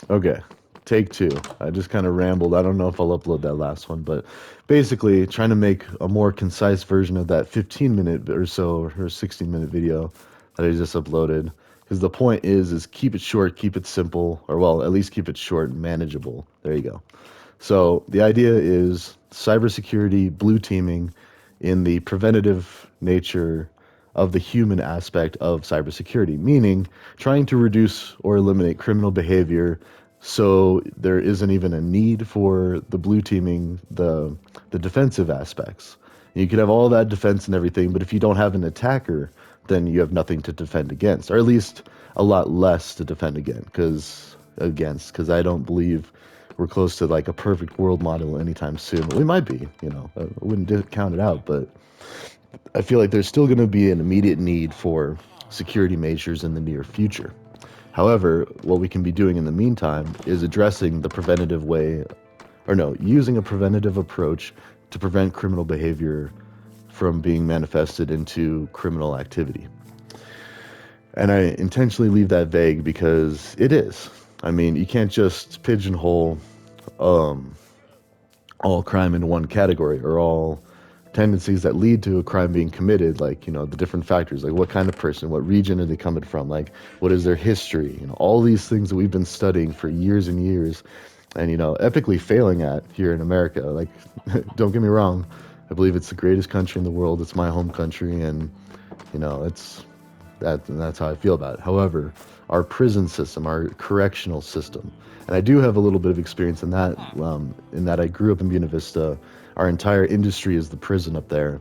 Okay, take two. I just kind of rambled. I don't know if I'll upload that last one, but basically trying to make a more concise version of that 15-minute or so or 16-minute video that I just uploaded. Because the point is keep it short, keep it simple, or well, at least keep it short and manageable. There you go. So the idea is cybersecurity, blue teaming in the preventative nature of the human aspect of cybersecurity, meaning trying to reduce or eliminate criminal behavior so there isn't even a need for the blue teaming, the defensive aspects. You can have all that defense and everything, but if you don't have an attacker, then you have nothing to defend against, or at least a lot less to defend because I don't believe we're close to like a perfect world model anytime soon. We might be, I wouldn't count it out, but I feel like there's still going to be an immediate need for security measures in the near future. However, what we can be doing in the meantime is addressing the preventative way, or no, using a preventative approach to prevent criminal behavior from being manifested into criminal activity. And I intentionally leave that vague because it is. I mean, you can't just pigeonhole um, all crime into one category or all tendencies that lead to a crime being committed, like, the different factors, like what kind of person, what region are they coming from, like what is their history, all these things that we've been studying for years and years and, epically failing at here in America. Like, don't get me wrong, I believe it's the greatest country in the world. It's my home country, and, it's that's how I feel about it. However, our prison system, our correctional system, and I do have a little bit of experience in that. In that I grew up in Buena Vista. Our entire industry is the prison up there,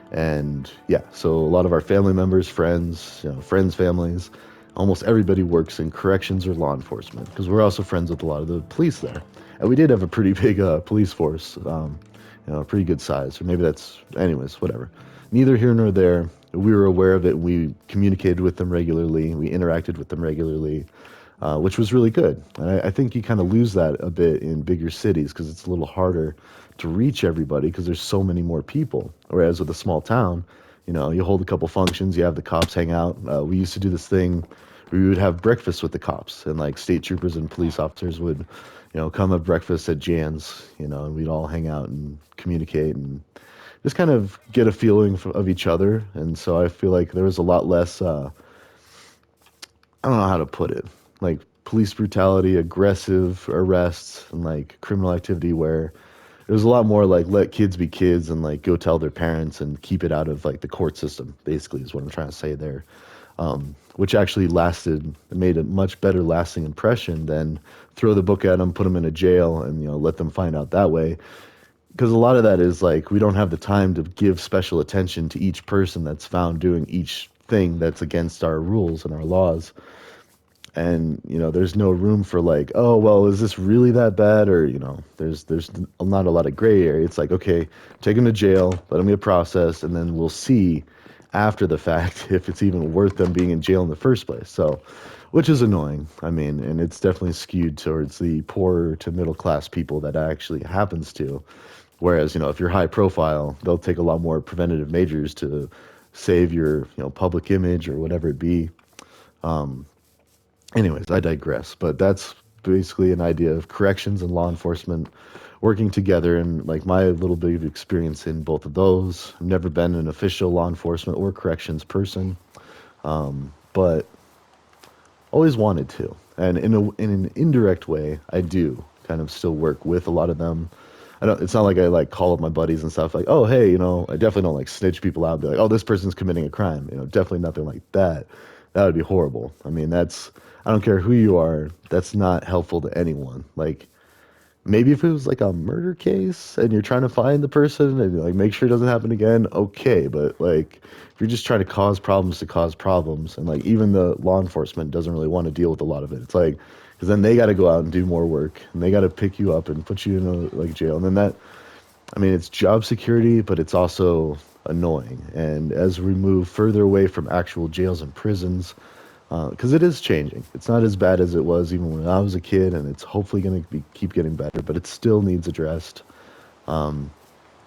and yeah, so a lot of our family members, friends, friends' families, almost everybody works in corrections or law enforcement because we're also friends with a lot of the police there, and we did have a pretty big police force, a pretty good size, or maybe that's, anyways, whatever. Neither here nor there. We were aware of it. We communicated with them regularly. We interacted with them regularly, which was really good. And I think you kind of lose that a bit in bigger cities because it's a little harder to reach everybody because there's so many more people. Whereas with a small town, you hold a couple functions, you have the cops hang out. We used to do this thing where we would have breakfast with the cops, and like state troopers and police officers would, come have breakfast at Jan's, and we'd all hang out and communicate and just kind of get a feeling of each other. And so I feel like there was a lot less, I don't know how to put it, like police brutality, aggressive arrests, and like criminal activity where it was a lot more like let kids be kids and like go tell their parents and keep it out of like the court system, basically, is what I'm trying to say there. Which actually made a much better lasting impression than throw the book at them, put them in a jail, and let them find out that way. Because a lot of that is like we don't have the time to give special attention to each person that's found doing each thing that's against our rules and our laws. And there's no room for like, oh well, is this really that bad? Or there's not a lot of gray area. It's like, okay, take them to jail, let them get processed, and then we'll see after the fact if it's even worth them being in jail in the first place. So, which is annoying. I mean, and it's definitely skewed towards the poorer to middle class people that actually happens to. Whereas, if you're high profile, they'll take a lot more preventative measures to save your, public image or whatever it be. Um, Anyways, I digress. But that's basically an idea of corrections and law enforcement working together, and like my little bit of experience in both of those. I've never been an official law enforcement or corrections person, but always wanted to. And in an indirect way, I do kind of still work with a lot of them. I don't. It's not like I like call up my buddies and stuff like, oh hey, I definitely don't like snitch people out and be like, oh, this person's committing a crime. Definitely nothing like that. That would be horrible. I mean, I don't care who you are. That's not helpful to anyone. Like, maybe if it was like a murder case and you're trying to find the person and like make sure it doesn't happen again, okay. But like if you're just trying to cause problems, and like even the law enforcement doesn't really want to deal with a lot of it. It's like because then they got to go out and do more work, and they got to pick you up and put you in a like jail, and then I mean, it's job security, but it's also annoying. And as we move further away from actual jails and prisons, because it is changing. It's not as bad as it was even when I was a kid, and it's hopefully going to keep getting better, but it still needs addressed. Um,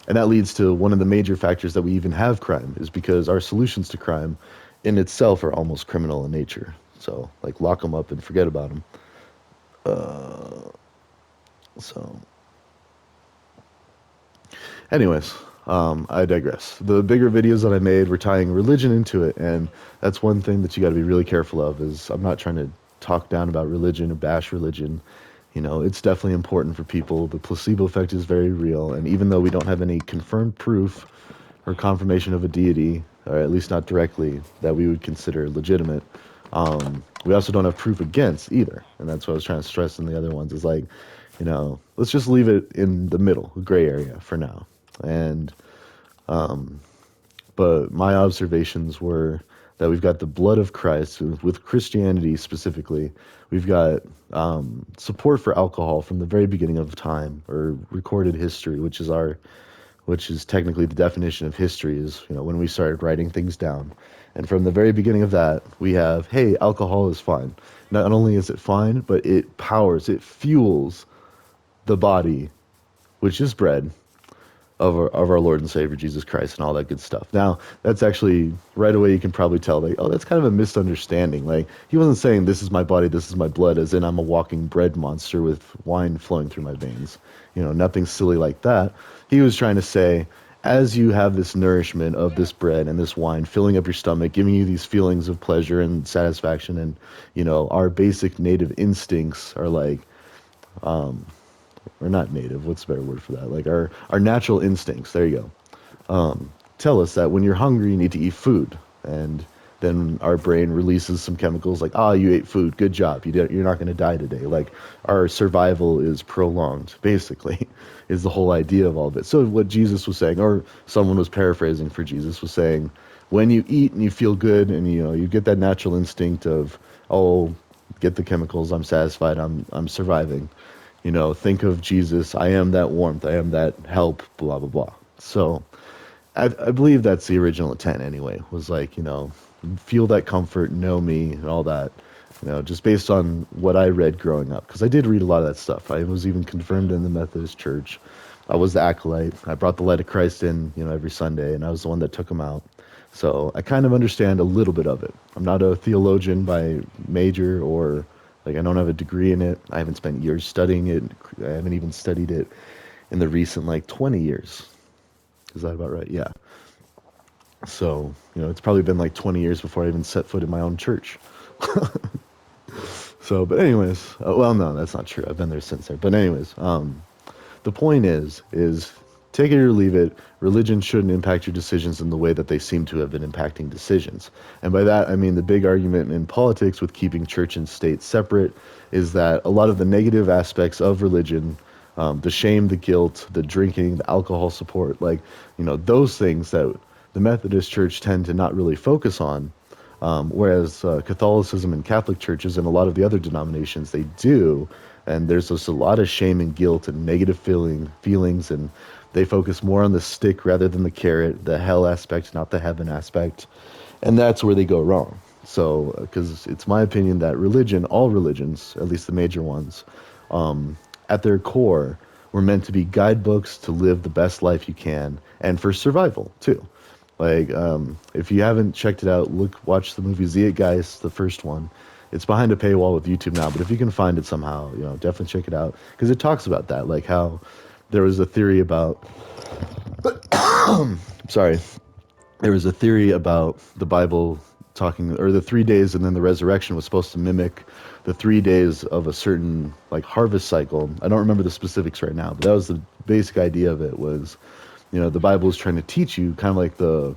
and that leads to one of the major factors that we even have crime is because our solutions to crime in itself are almost criminal in nature. So, like, lock them up and forget about them. Uh, so Anyways, I digress. The bigger videos that I made were tying religion into it, and that's one thing that you got to be really careful of. Is I'm not trying to talk down about religion or bash religion. You know, it's definitely important for people. The placebo effect is very real, and even though we don't have any confirmed proof or confirmation of a deity, or at least not directly, that we would consider legitimate, we also don't have proof against either. And that's what I was trying to stress in the other ones is like, you know, let's just leave it in the middle, gray area for now. And but my observations were that we've got the blood of Christ with Christianity specifically. We've got support for alcohol from the very beginning of time or recorded history, which is technically the definition of history is, you know, when we started writing things down. And from the very beginning of that, we have, hey, alcohol is fine. Not only is it fine, but it fuels the body, which is bread, of our Lord and Savior Jesus Christ and all that good stuff. Now, that's actually right away you can probably tell like, oh, that's kind of a misunderstanding. Like he wasn't saying this is my body, this is my blood, as in I'm a walking bread monster with wine flowing through my veins. You know, nothing silly like that. He was trying to say, as you have this nourishment of this bread and this wine filling up your stomach, giving you these feelings of pleasure and satisfaction, and you know, our basic native instincts are like or not native, what's a better word for that? Like our natural instincts, there you go, tell us that when you're hungry, you need to eat food. And then our brain releases some chemicals like, ah, you ate food, good job. You're not going to die today. Like our survival is prolonged, basically, is the whole idea of all of it. So what Jesus was saying, or someone was paraphrasing for Jesus, was saying, when you eat and you feel good and you know you get that natural instinct of, oh, get the chemicals, I'm satisfied, I'm surviving. You know, think of Jesus. I am that warmth. I am that help. Blah blah blah. So, I believe that's the original intent. Anyway, was like, you know, feel that comfort, know me, and all that. You know, just based on what I read growing up, because I did read a lot of that stuff. I was even confirmed in the Methodist Church. I was the acolyte. I brought the light of Christ in, you know, every Sunday, and I was the one that took them out. So I kind of understand a little bit of it. I'm not a theologian by major or like I don't have a degree in it. I haven't spent years studying it. I haven't even studied it in the recent like 20 years. Is that about right? Yeah. So, you know, it's probably been like 20 years before I even set foot in my own church. So, but anyways, well, no, that's not true. I've been there since then. But anyways, the point is take it or leave it. Religion shouldn't impact your decisions in the way that they seem to have been impacting decisions. And by that, I mean the big argument in politics with keeping church and state separate is that a lot of the negative aspects of religion, the shame, the guilt, the drinking, the alcohol support, like, you know, those things that the Methodist Church tend to not really focus on. Whereas Catholicism and Catholic churches and a lot of the other denominations, they do. And there's just a lot of shame and guilt and negative feelings, and they focus more on the stick rather than the carrot, the hell aspect, not the heaven aspect. And that's where they go wrong. So, because it's my opinion that religion, all religions, at least the major ones, at their core, were meant to be guidebooks to live the best life you can and for survival, too. Like, if you haven't checked it out, watch the movie Zeitgeist, the first one. It's behind a paywall with YouTube now, but if you can find it somehow, you know, definitely check it out because it talks about that, like how there was a theory about, sorry, there was a theory about the Bible talking, or the 3 days and then the resurrection was supposed to mimic the 3 days of a certain like harvest cycle. I don't remember the specifics right now, but that was the basic idea of it was, you know, the Bible is trying to teach you kind of like the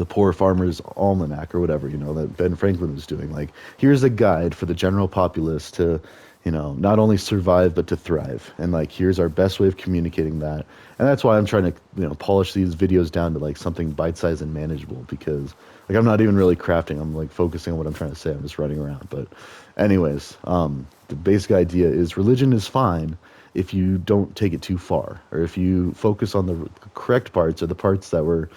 Poor Farmer's Almanac or whatever, you know, that Ben Franklin was doing. Like, here's a guide for the general populace to, you know, not only survive, but to thrive. And like, here's our best way of communicating that. And that's why I'm trying to, you know, polish these videos down to like something bite-sized and manageable because like, I'm not even really crafting. I'm like focusing on what I'm trying to say. I'm just running around. But anyways, the basic idea is religion is fine if you don't take it too far, or if you focus on the correct parts or the parts that were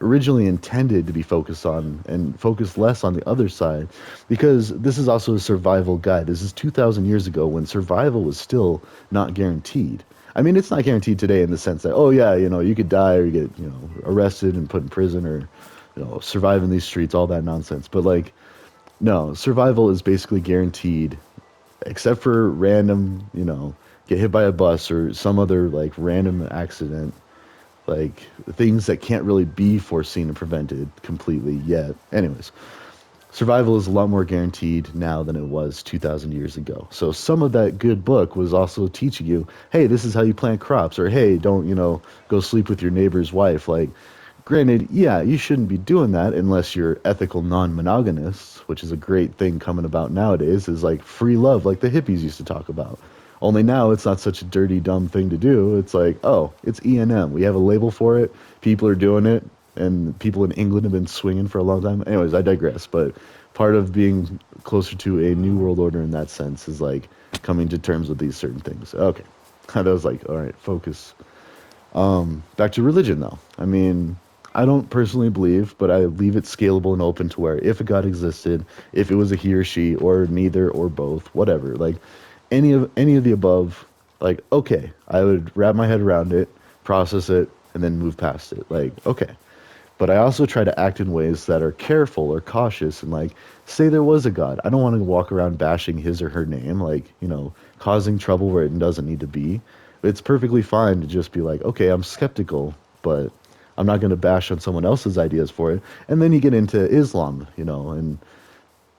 originally intended to be focused on and focus less on the other side, because this is also a survival guide. This is 2,000 years ago when survival was still not guaranteed. I mean, it's not guaranteed today in the sense that, oh yeah, you know, you could die or you get, you know, arrested and put in prison or, you know, survive in these streets, all that nonsense. But like, no, survival is basically guaranteed except for random, get hit by a bus or some other like random accident, like things that can't really be foreseen and prevented completely yet. Anyways, survival is a lot more guaranteed now than it was 2,000 years ago. So some of that good book was also teaching you, hey, this is how you plant crops, or hey, don't, go sleep with your neighbor's wife. Like, granted, yeah, you shouldn't be doing that unless you're ethical non-monogamists, which is a great thing coming about nowadays, is like free love, like the hippies used to talk about. Only now it's not such a dirty, dumb thing to do. It's like, oh, it's E&M. We have a label for it. People are doing it, and people in England have been swinging for a long time. Anyways, I digress. But part of being closer to a new world order in that sense is like coming to terms with these certain things. Okay, that was like, all right, focus. Back to religion, though. I mean, I don't personally believe, but I leave it scalable and open to where if a God existed, if it was a he or she, or neither or both, whatever, like any of the above, like okay, I would wrap my head around it, process it, and then move past it. Like okay, but I also try to act in ways that are careful or cautious and like say there was a God. I don't want to walk around bashing his or her name, like, causing trouble where it doesn't need to be. It's perfectly fine to just be like, okay, I'm skeptical, but I'm not going to bash on someone else's ideas for it. And then you get into Islam, and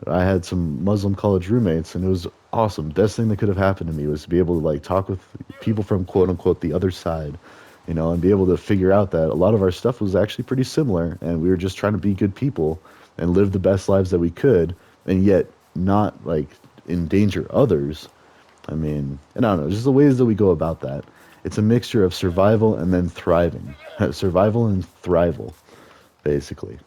I had some Muslim college roommates, and it was awesome. Best thing that could have happened to me was to be able to like talk with people from quote unquote the other side, and be able to figure out that a lot of our stuff was actually pretty similar, and we were just trying to be good people and live the best lives that we could, and yet not like endanger others. I mean, and I don't know, just the ways that we go about that. It's a mixture of survival and then thriving, survival and thrival, basically.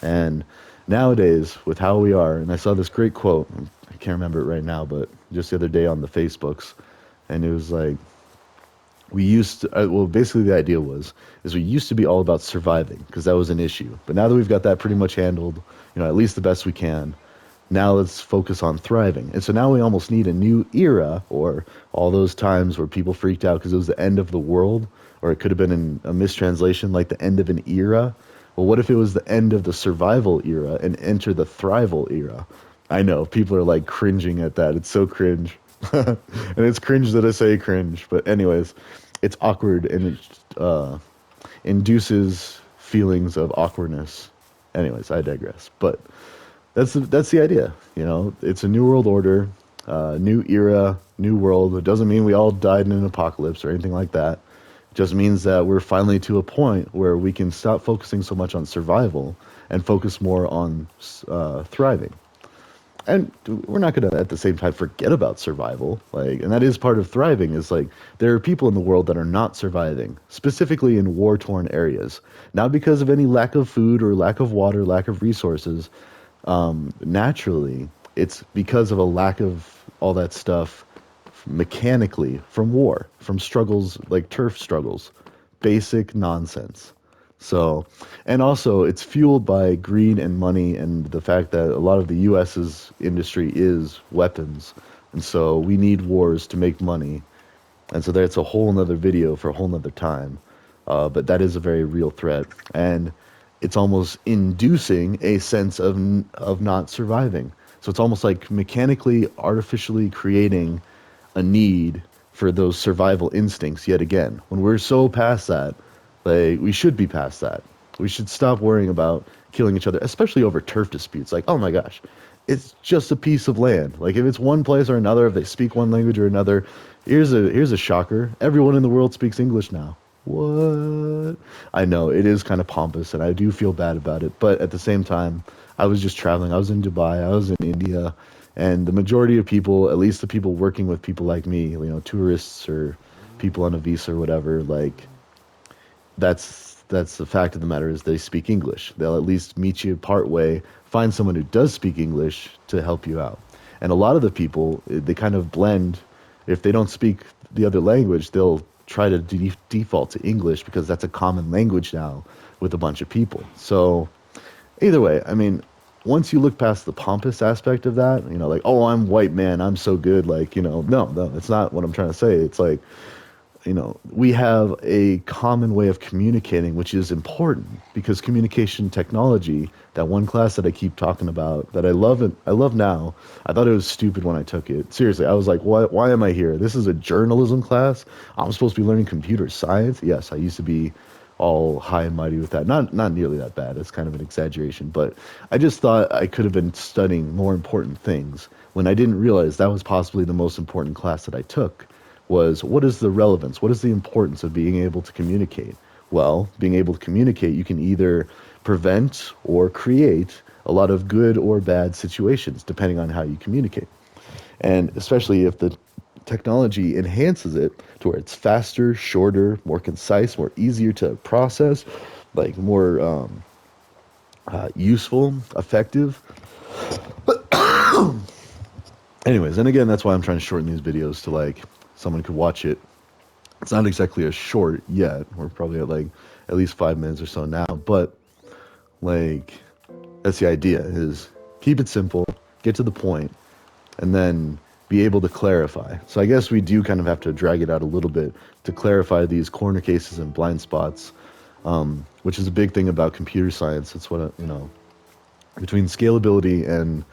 And nowadays, with how we are, and I saw this great quote, I can't remember it right now, but just the other day on the Facebooks, and it was like, we used to, well, basically the idea is we used to be all about surviving because that was an issue. But now that we've got that pretty much handled, at least the best we can, now let's focus on thriving. And so now we almost need a new era, or all those times where people freaked out because it was the end of the world, or it could have been a mistranslation like the end of an era. Well, what if it was the end of the survival era and enter the thrival era? I know people are like cringing at that. It's so cringe. And it's cringe that I say cringe. But anyways, it's awkward and it induces feelings of awkwardness. Anyways, I digress. But that's the idea. It's a new world order, new era, new world. It doesn't mean we all died in an apocalypse or anything like that. It just means that we're finally to a point where we can stop focusing so much on survival and focus more on thriving. And we're not going to at the same time forget about survival, like, and that is part of thriving, is like there are people in the world that are not surviving, specifically in war-torn areas, not because of any lack of food or lack of water, lack of resources. Naturally, it's because of a lack of all that stuff mechanically from war, from struggles like turf struggles, basic nonsense. So, and also it's fueled by greed and money and the fact that a lot of the US's industry is weapons. And so we need wars to make money. And so that's a whole nother video for a whole nother time. But that is a very real threat. And it's almost inducing a sense of not surviving. So it's almost like mechanically, artificially creating a need for those survival instincts yet again. When we're so past that, like we should be past that. We should stop worrying about killing each other, especially over turf disputes. Like, oh my gosh, it's just a piece of land. Like if it's one place or another, if they speak one language or another, here's a shocker. Everyone in the world speaks English now. What? I know it is kind of pompous, and I do feel bad about it. But at the same time, I was just traveling. I was in Dubai. I was in India, and the majority of people, at least the people working with people like me, tourists or people on a visa or whatever, like that's the fact of the matter is they speak English. They'll at least meet you part way, find someone who does speak English to help you out. And a lot of the people, they kind of blend. If they don't speak the other language, they'll try to default to English because that's a common language now with a bunch of people. So either way, I mean, once you look past the pompous aspect of that, like, oh, I'm white man, I'm so good, like, no, it's not what I'm trying to say. It's like we have a common way of communicating, which is important because communication technology, that one class that I keep talking about, that I love now, I thought it was stupid when I took it. Seriously, I was like, why am I here? This is a journalism class. I'm supposed to be learning computer science. Yes, I used to be all high and mighty with that. Not nearly that bad. It's kind of an exaggeration, but I just thought I could have been studying more important things when I didn't realize that was possibly the most important class that I took was what is the relevance? What is the importance of being able to communicate? Well, being able to communicate, you can either prevent or create a lot of good or bad situations depending on how you communicate. And especially if the technology enhances it to where it's faster, shorter, more concise, more easier to process, like more useful, effective. Anyways, and again, that's why I'm trying to shorten these videos to like someone could watch it. It's not exactly a short yet. We're probably at like at least 5 minutes or so now, but like that's the idea is keep it simple, get to the point, and then be able to clarify. So I guess we do kind of have to drag it out a little bit to clarify these corner cases and blind spots, which is a big thing about computer science. It's what between scalability and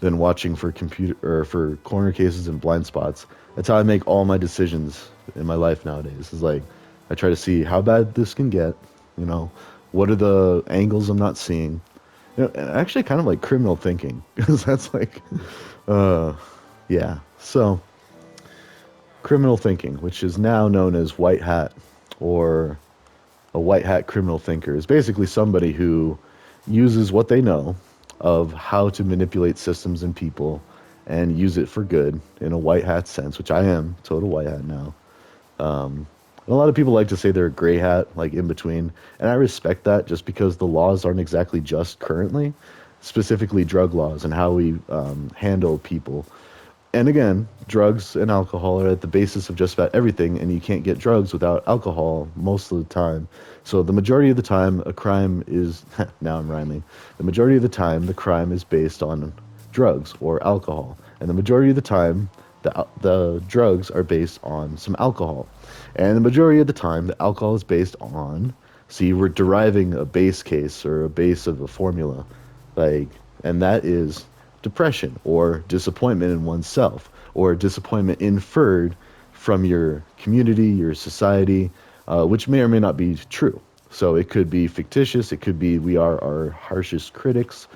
then watching for computer or for corner cases and blind spots. That's how I make all my decisions in my life nowadays. Is like I try to see how bad this can get. You know, what are the angles I'm not seeing? And actually, kind of like criminal thinking because that's like, uh, yeah. So criminal thinking, which is now known as white hat or a white hat criminal thinker, is basically somebody who uses what they know of how to manipulate systems and people and use it for good in a white hat sense, which I am total white hat now. And a lot of people like to say they're a gray hat, like in between, and I respect that just because the laws aren't exactly just currently, specifically drug laws and how we handle people. And again, drugs and alcohol are at the basis of just about everything, and you can't get drugs without alcohol most of the time. So the majority of the time, a crime is, now I'm rhyming, the majority of the time, the crime is based on drugs or alcohol. And the majority of the time, the drugs are based on some alcohol. And the majority of the time, the alcohol is based on, see, we're deriving a base case or a base of a formula, like, and that is depression or disappointment in oneself or disappointment inferred from your community, your society, which may or may not be true. So it could be fictitious. It could be we are our harshest critics.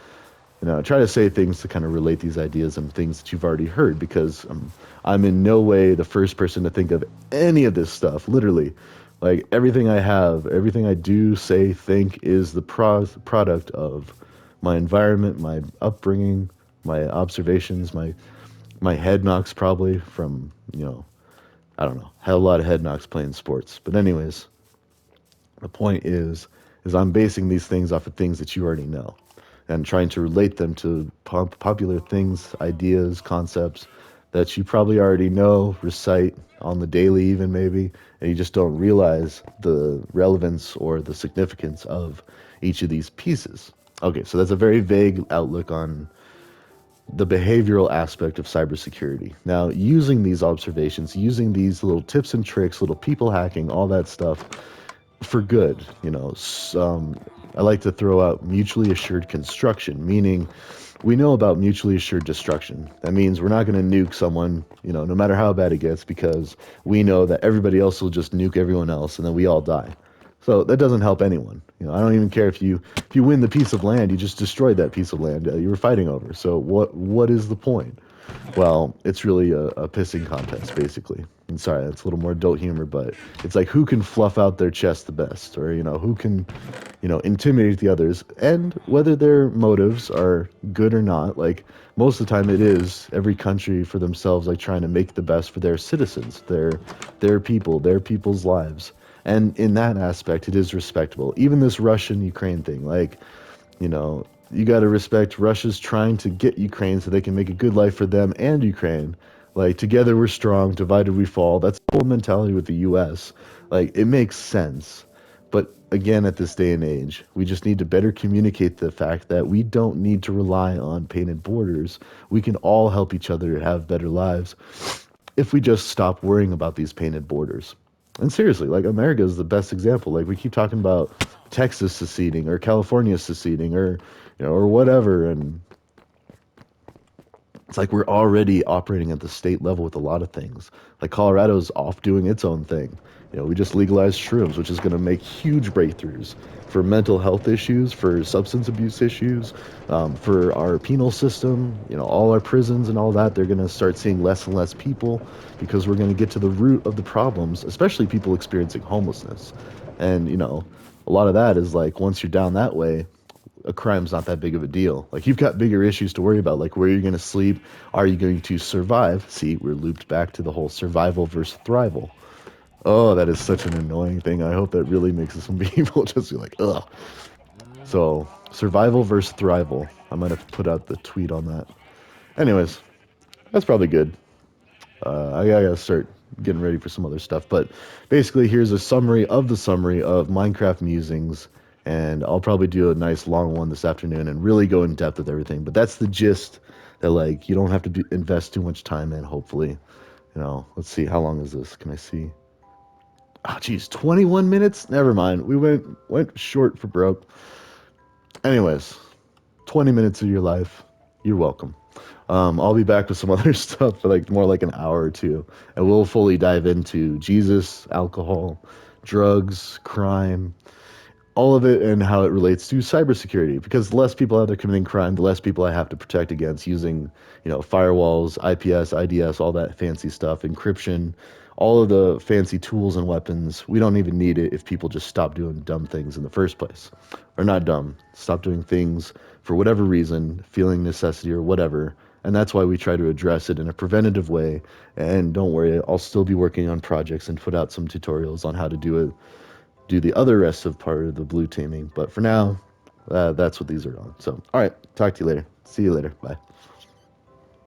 I try to say things to kind of relate these ideas and things that you've already heard because I'm in no way the first person to think of any of this stuff. Literally, like everything I have, everything I do, say, think is the product of my environment, my upbringing, my observations, my head knocks probably from I don't know, had a lot of head knocks playing sports. But anyways, the point is I'm basing these things off of things that you already know and trying to relate them to popular things, ideas, concepts that you probably already know, recite on the daily even maybe, and you just don't realize the relevance or the significance of each of these pieces. Okay, so that's a very vague outlook on the behavioral aspect of cybersecurity. Now, using these observations, using these little tips and tricks, little people hacking, all that stuff for good, I like to throw out mutually assured construction, meaning we know about mutually assured destruction. That means we're not going to nuke someone, no matter how bad it gets, because we know that everybody else will just nuke everyone else and then we all die. So that doesn't help anyone. I don't even care if you win the piece of land, you just destroyed that piece of land you were fighting over. So what is the point? Well, it's really a pissing contest, basically. And sorry, that's a little more adult humor, but it's like who can fluff out their chest the best, or who can, intimidate the others, and whether their motives are good or not. Like most of the time, it is every country for themselves, like trying to make the best for their citizens, their people, their people's lives. And in that aspect, it is respectable. Even this Russian-Ukraine thing, like, you got to respect Russia's trying to get Ukraine so they can make a good life for them and Ukraine. Like, together we're strong, divided we fall. That's the whole mentality with the U.S. Like, it makes sense. But again, at this day and age, we just need to better communicate the fact that we don't need to rely on painted borders. We can all help each other have better lives if we just stop worrying about these painted borders. And seriously, like America is the best example. Like we keep talking about Texas seceding or California seceding or or whatever, and it's like we're already operating at the state level with a lot of things. Like Colorado's off doing its own thing. We just legalized shrooms, which is going to make huge breakthroughs for mental health issues, for substance abuse issues, for our penal system, all our prisons and all that. They're going to start seeing less and less people because we're going to get to the root of the problems, especially people experiencing homelessness. And, a lot of that is like once you're down that way, a crime's not that big of a deal. Like you've got bigger issues to worry about, like where you're going to sleep, are you going to survive? See, we're looped back to the whole survival versus thrival. Oh, that is such an annoying thing. I hope that really makes some people just be like, ugh. So, survival versus thrival. I might have to put out the tweet on that. Anyways, that's probably good. I gotta start getting ready for some other stuff. But basically, here's a summary of Minecraft Musings, and I'll probably do a nice long one this afternoon and really go in depth with everything. But that's the gist that like you don't have to invest too much time in. Hopefully, let's see, how long is this? Can I see? Oh, geez, 21 minutes. Never mind. We went short for broke. Anyways, 20 minutes of your life. You're welcome. I'll be back with some other stuff for like more like an hour or two, and we'll fully dive into Jesus, alcohol, drugs, crime, all of it, and how it relates to cybersecurity. Because the less people out there committing crime, the less people I have to protect against using, firewalls, IPS, IDS, all that fancy stuff, encryption, all of the fancy tools and weapons. We don't even need it if people just stop doing dumb things in the first place. Or not dumb, stop doing things for whatever reason, feeling necessity or whatever. And that's why we try to address it in a preventative way. And don't worry, I'll still be working on projects and put out some tutorials on how to do the other rest of part of the blue teaming. But for now, that's what these are on. So, all right, talk to you later. See you later. Bye.